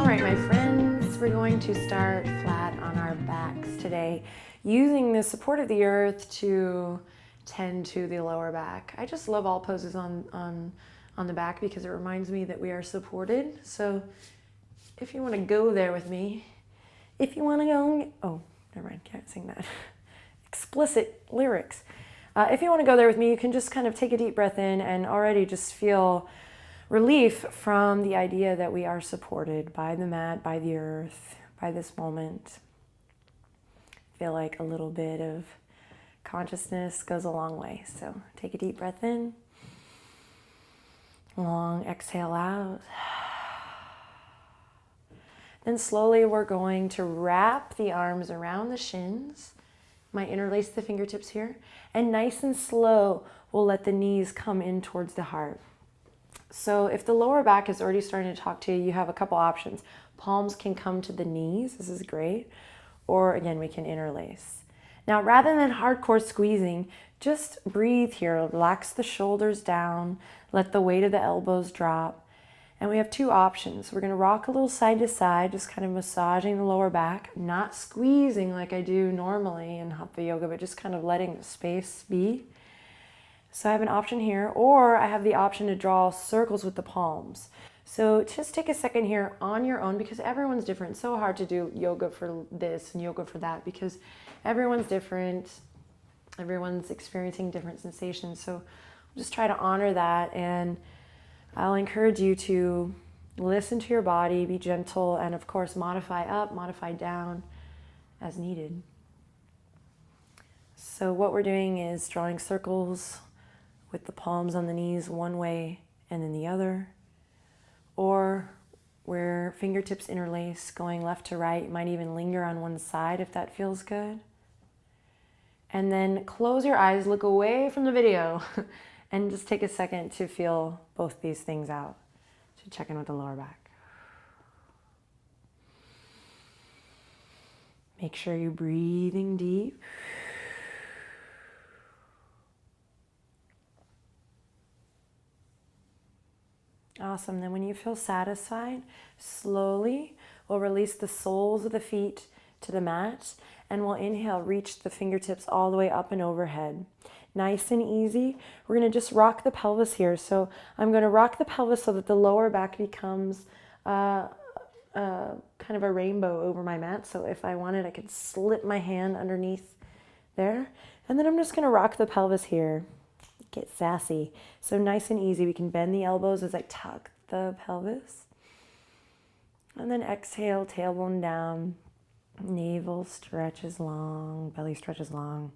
right, my friends, we're going to start flat on our backs today, using the support of the earth to tend to the lower back. I just love all poses on the back because it reminds me that we are supported. So if you want to go there with me, if you want to go, oh, never mind, can't sing that. Explicit lyrics. If you want to go there with me, you can just kind of take a deep breath in and already just feel relief from the idea that we are supported by the mat, by the earth, by this moment. Feel like a little bit of consciousness goes a long way. So take a deep breath in. Long exhale out. Then slowly we're going to wrap the arms around the shins. Might interlace the fingertips here. And nice and slow, we'll let the knees come in towards the heart. So if the lower back is already starting to talk to you, you have a couple options. Palms can come to the knees. This is great. Or again, we can interlace. Now, rather than hardcore squeezing, just breathe here. Relax the shoulders down. Let the weight of the elbows drop. And we have two options. We're going to rock a little side to side, just kind of massaging the lower back, not squeezing like I do normally in Hatha Yoga, but just kind of letting the space be. So I have an option here, or I have the option to draw circles with the palms. So just take a second here on your own, because everyone's different. It's so hard to do yoga for this and yoga for that, because everyone's different. Everyone's experiencing different sensations. So just try to honor that, and I'll encourage you to listen to your body, be gentle, and of course modify up, modify down as needed. So what we're doing is drawing circles with the palms on the knees one way and then the other, or where fingertips interlace, going left to right. You might even linger on one side if that feels good. And then close your eyes, look away from the video, and just take a second to feel both these things out, to check in with the lower back. Make sure you're breathing deep. Awesome. Then when you feel satisfied, slowly we'll release the soles of the feet to the mat, and we'll inhale, reach the fingertips all the way up and overhead. Nice and easy. We're going to just rock the pelvis here. So I'm going to rock the pelvis so that the lower back becomes kind of a rainbow over my mat. So if I wanted, I could slip my hand underneath there. And then I'm just going to rock the pelvis here. Get sassy. So nice and easy. We can bend the elbows as I tuck the pelvis. And then exhale, tailbone down. Navel stretches long, belly stretches long.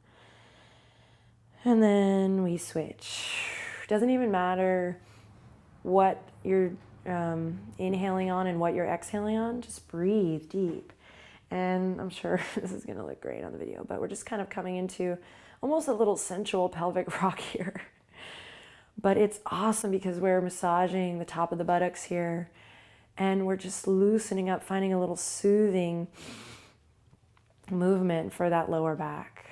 And then we switch. Doesn't even matter what you're inhaling on and what you're exhaling on. Just breathe deep. And I'm sure this is going to look great on the video, but we're just kind of coming into almost a little sensual pelvic rock here. But it's awesome because we're massaging the top of the buttocks here, and we're just loosening up, finding a little soothing movement for that lower back.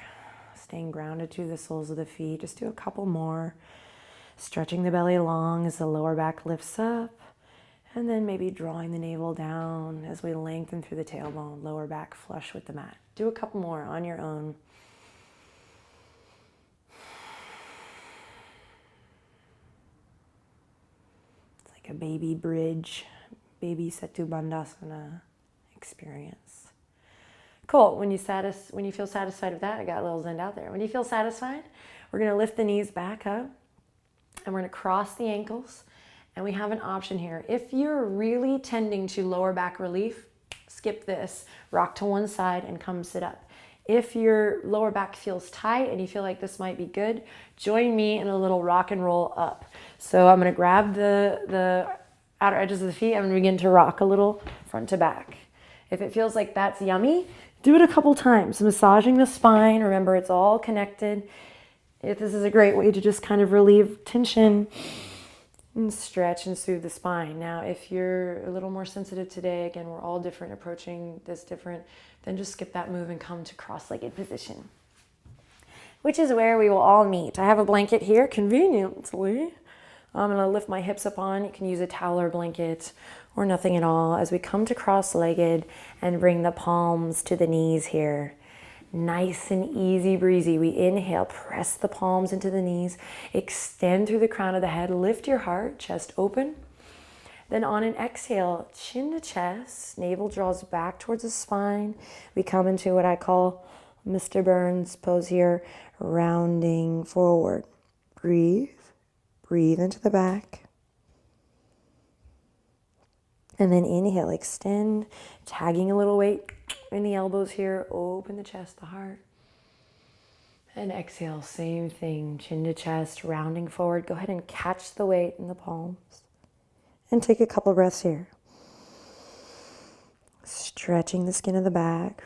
Staying grounded to the soles of the feet. Just do a couple more. Stretching the belly long as the lower back lifts up. And then maybe drawing the navel down as we lengthen through the tailbone, lower back flush with the mat. Do a couple more on your own. It's like a baby bridge, baby Setu Bandhasana experience. Cool. When you feel satisfied with that, I got a little zen out there. When you feel satisfied, we're going to lift the knees back up, and we're going to cross the ankles. And we have an option here. If you're really tending to lower back relief, skip this. Rock to one side and come sit up. If your lower back feels tight and you feel like this might be good, join me in a little rock and roll up. So I'm going to grab the outer edges of the feet. I'm going to begin to rock a little front to back. If it feels like that's yummy, do it a couple times. Massaging the spine. Remember, it's all connected. This is a great way to just kind of relieve tension and stretch and soothe the spine. Now, if you're a little more sensitive today, again, we're all different, approaching this different, then just skip that move and come to cross-legged position, which is where we will all meet. I have a blanket here, conveniently, I'm going to lift my hips up on. You can use a towel or blanket or nothing at all as we come to cross-legged and bring the palms to the knees here. Nice and easy breezy. We inhale, press the palms into the knees, extend through the crown of the head, lift your heart, chest open. Then on an exhale, chin to chest, navel draws back towards the spine. We come into what I call Mr. Burns pose here, rounding forward. Breathe, breathe into the back. And then inhale, extend, tagging a little weight in the elbows here, open the chest, the heart. And exhale, same thing, chin to chest, rounding forward. Go ahead and catch the weight in the palms. And take a couple breaths here. Stretching the skin of the back.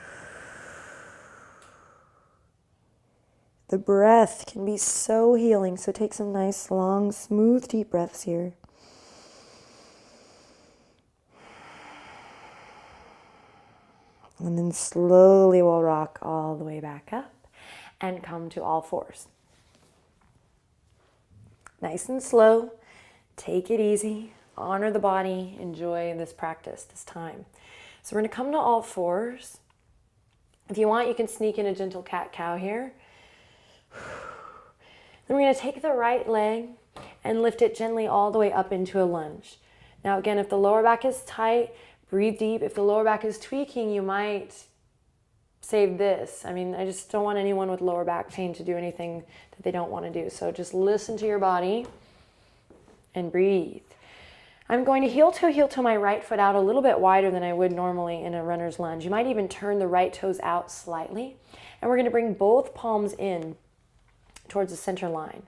The breath can be so healing, so take some nice, long, smooth, deep breaths here. And then slowly we'll rock all the way back up and come to all fours. Nice and slow. Take it easy. Honor the body. Enjoy this practice, this time. So we're going to come to all fours. If you want, you can sneak in a gentle cat-cow here. Then we're going to take the right leg and lift it gently all the way up into a lunge. Now again, if the lower back is tight, breathe deep. If the lower back is tweaking, you might save this. I mean, I just don't want anyone with lower back pain to do anything that they don't want to do. So just listen to your body and breathe. I'm going to heel toe my right foot out a little bit wider than I would normally in a runner's lunge. You might even turn the right toes out slightly. And we're going to bring both palms in towards the center line.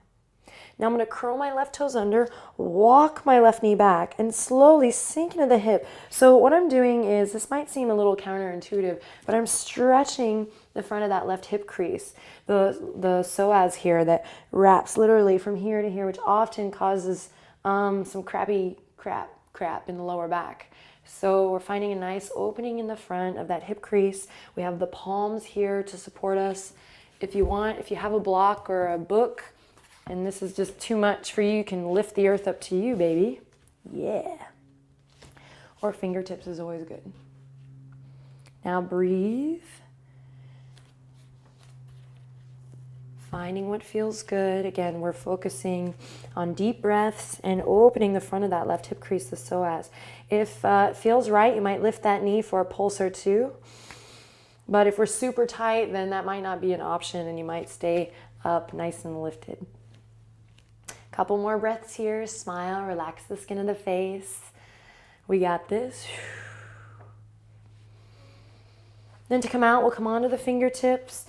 Now I'm going to curl my left toes under, walk my left knee back, and slowly sink into the hip. So what I'm doing is, this might seem a little counterintuitive, but I'm stretching the front of that left hip crease, the psoas here that wraps literally from here to here, which often causes some crap in the lower back. So we're finding a nice opening in the front of that hip crease. We have the palms here to support us. If you want, if you have a block or a book, and this is just too much for you, you can lift the earth up to you, baby. Yeah. Or fingertips is always good. Now breathe. Finding what feels good. Again, we're focusing on deep breaths and opening the front of that left hip crease, the psoas. If it feels right, you might lift that knee for a pulse or two. But if we're super tight, then that might not be an option, and you might stay up nice and lifted. Couple more breaths here. Smile, relax the skin of the face. We got this. Then to come out, we'll come onto the fingertips.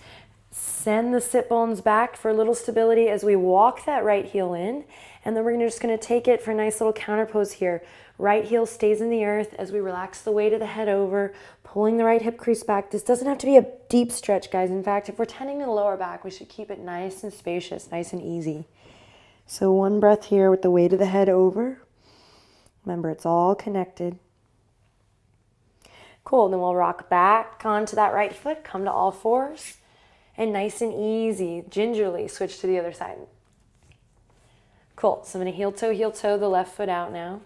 Send the sit bones back for a little stability as we walk that right heel in. And then we're just going to take it for a nice little counter pose here. Right heel stays in the earth as we relax the weight of the head over, pulling the right hip crease back. This doesn't have to be a deep stretch, guys. In fact, if we're tending to the lower back, we should keep it nice and spacious, nice and easy. So one breath here with the weight of the head over. Remember, it's all connected. Cool. Then we'll rock back onto that right foot, come to all fours, and nice and easy, gingerly switch to the other side. Cool. So I'm going to heel toe the left foot out now.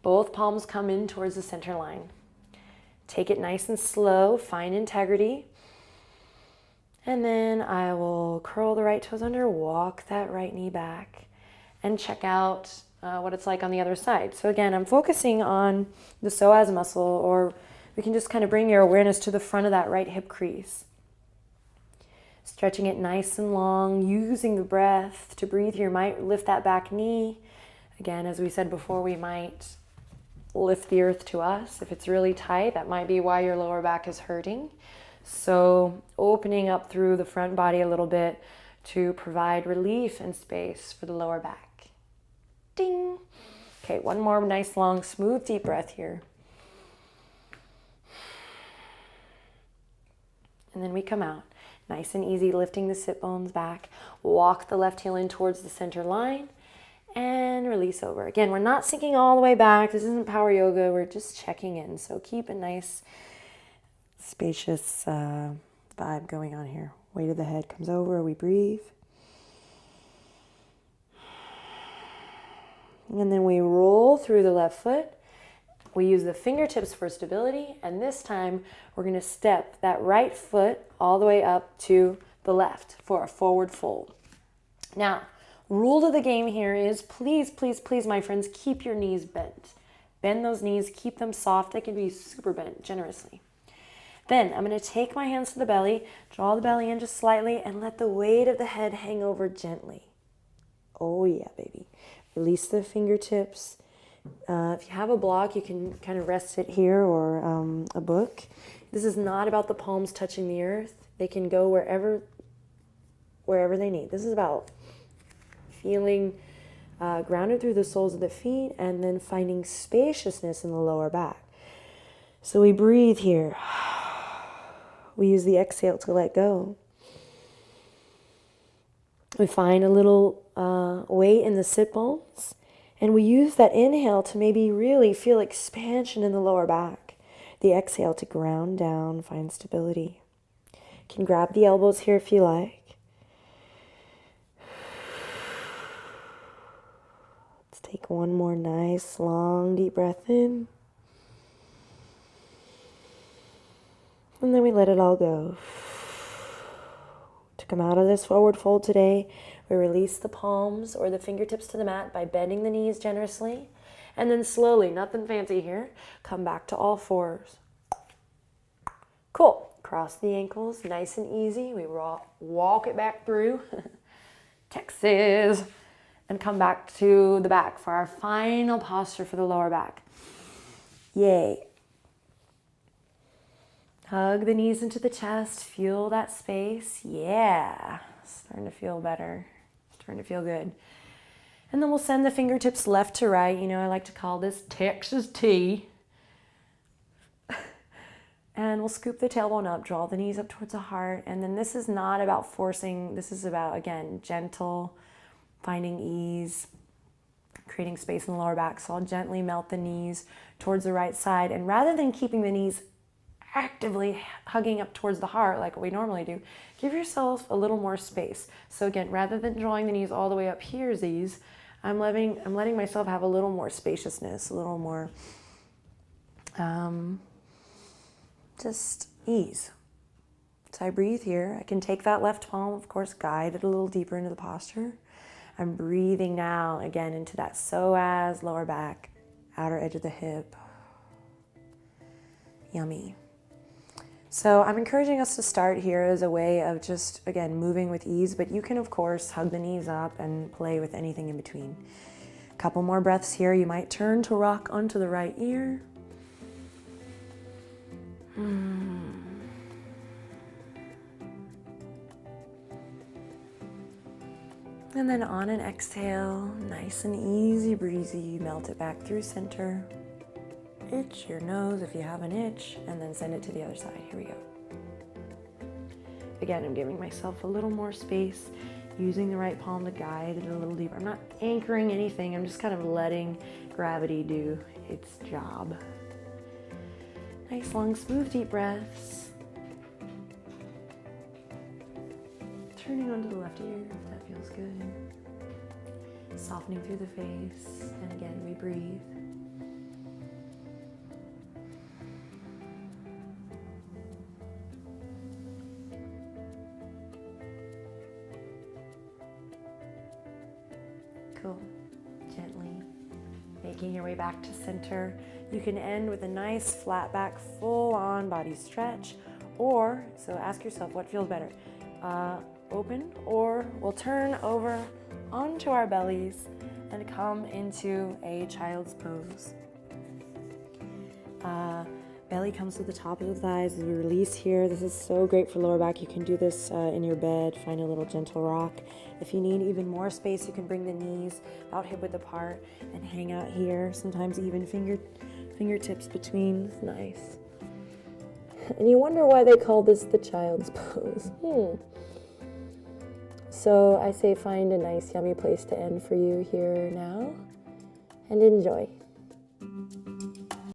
Both palms come in towards the center line. Take it nice and slow, find integrity. And then I will curl the right toes under, walk that right knee back, and check out what it's like on the other side. So again, I'm focusing on the psoas muscle, or we can just kind of bring your awareness to the front of that right hip crease. Stretching it nice and long, using the breath to breathe here. You might lift that back knee. Again, as we said before, we might lift the earth to us. If it's really tight, that might be why your lower back is hurting. So opening up through the front body a little bit to provide relief and space for the lower back. Ding. Okay, one more nice, long, smooth, deep breath here. And then we come out. Nice and easy, lifting the sit bones back. Walk the left heel in towards the center line and release over. Again, we're not sinking all the way back. This isn't power yoga. We're just checking in. So keep a nice, spacious vibe going on here. Weight of the head comes over. We breathe. And then we roll through the left foot. We use the fingertips for stability, and this time we're going to step that right foot all the way up to the left for a forward fold. Now, rule to the game here is please, please, please, my friends, keep your knees bent. Bend those knees, keep them soft. They can be super bent generously. Then I'm going to take my hands to the belly, draw the belly in just slightly, and let the weight of the head hang over gently. Oh yeah, baby. Release the fingertips. If you have a block, you can kind of rest it here or a book. This is not about the palms touching the earth. They can go wherever they need. This is about feeling grounded through the soles of the feet and then finding spaciousness in the lower back. So we breathe here. We use the exhale to let go. We find a little weight in the sit bones. And we use that inhale to maybe really feel expansion in the lower back. The exhale to ground down, find stability. You can grab the elbows here if you like. Let's take one more nice, long, deep breath in. And then we let it all go. To come out of this forward fold today, we release the palms or the fingertips to the mat by bending the knees generously. And then slowly, nothing fancy here, come back to all fours. Cool. Cross the ankles, nice and easy. We walk it back through. Texas. And come back to the back for our final posture for the lower back. Yay. Hug the knees into the chest. Feel that space. Yeah. Starting to feel better. Starting to feel good. And then we'll send the fingertips left to right. You know, I like to call this Texas T. And we'll scoop the tailbone up, draw the knees up towards the heart. And then this is not about forcing. This is about, again, gentle, finding ease, creating space in the lower back. So I'll gently melt the knees towards the right side. And rather than keeping the knees actively hugging up towards the heart like we normally do, give yourself a little more space. So again, rather than drawing the knees all the way up here, I'm letting myself have a little more spaciousness, a little more just ease. So I breathe here. I can take that left palm, of course, guide it a little deeper into the posture. I'm breathing now again into that psoas, lower back, outer edge of the hip. Yummy. So I'm encouraging us to start here as a way of just, again, moving with ease, but you can, of course, hug the knees up and play with anything in between. A couple more breaths here. You might turn to rock onto the right ear. And then on an exhale, nice and easy breezy, melt it back through center. Itch your nose if you have an itch, and then send it to the other side. Here we go. Again, I'm giving myself a little more space, using the right palm to guide it a little deeper. I'm not anchoring anything. I'm just kind of letting gravity do its job. Nice, long, smooth, deep breaths. Turning onto the left ear if that feels good. Softening through the face, and again, we breathe. Cool. Gently making your way back to center. You can end with a nice flat back, full on body stretch, or, so ask yourself what feels better, open, or we'll turn over onto our bellies and come into a child's pose. Belly comes to the top of the thighs as we release here. This is so great for lower back. You can do this in your bed, find a little gentle rock. If you need even more space, you can bring the knees about hip width apart and hang out here. Sometimes even fingertips between. It's nice. And you wonder why they call this the child's pose. So I say find a nice, yummy place to end for you here now, and enjoy.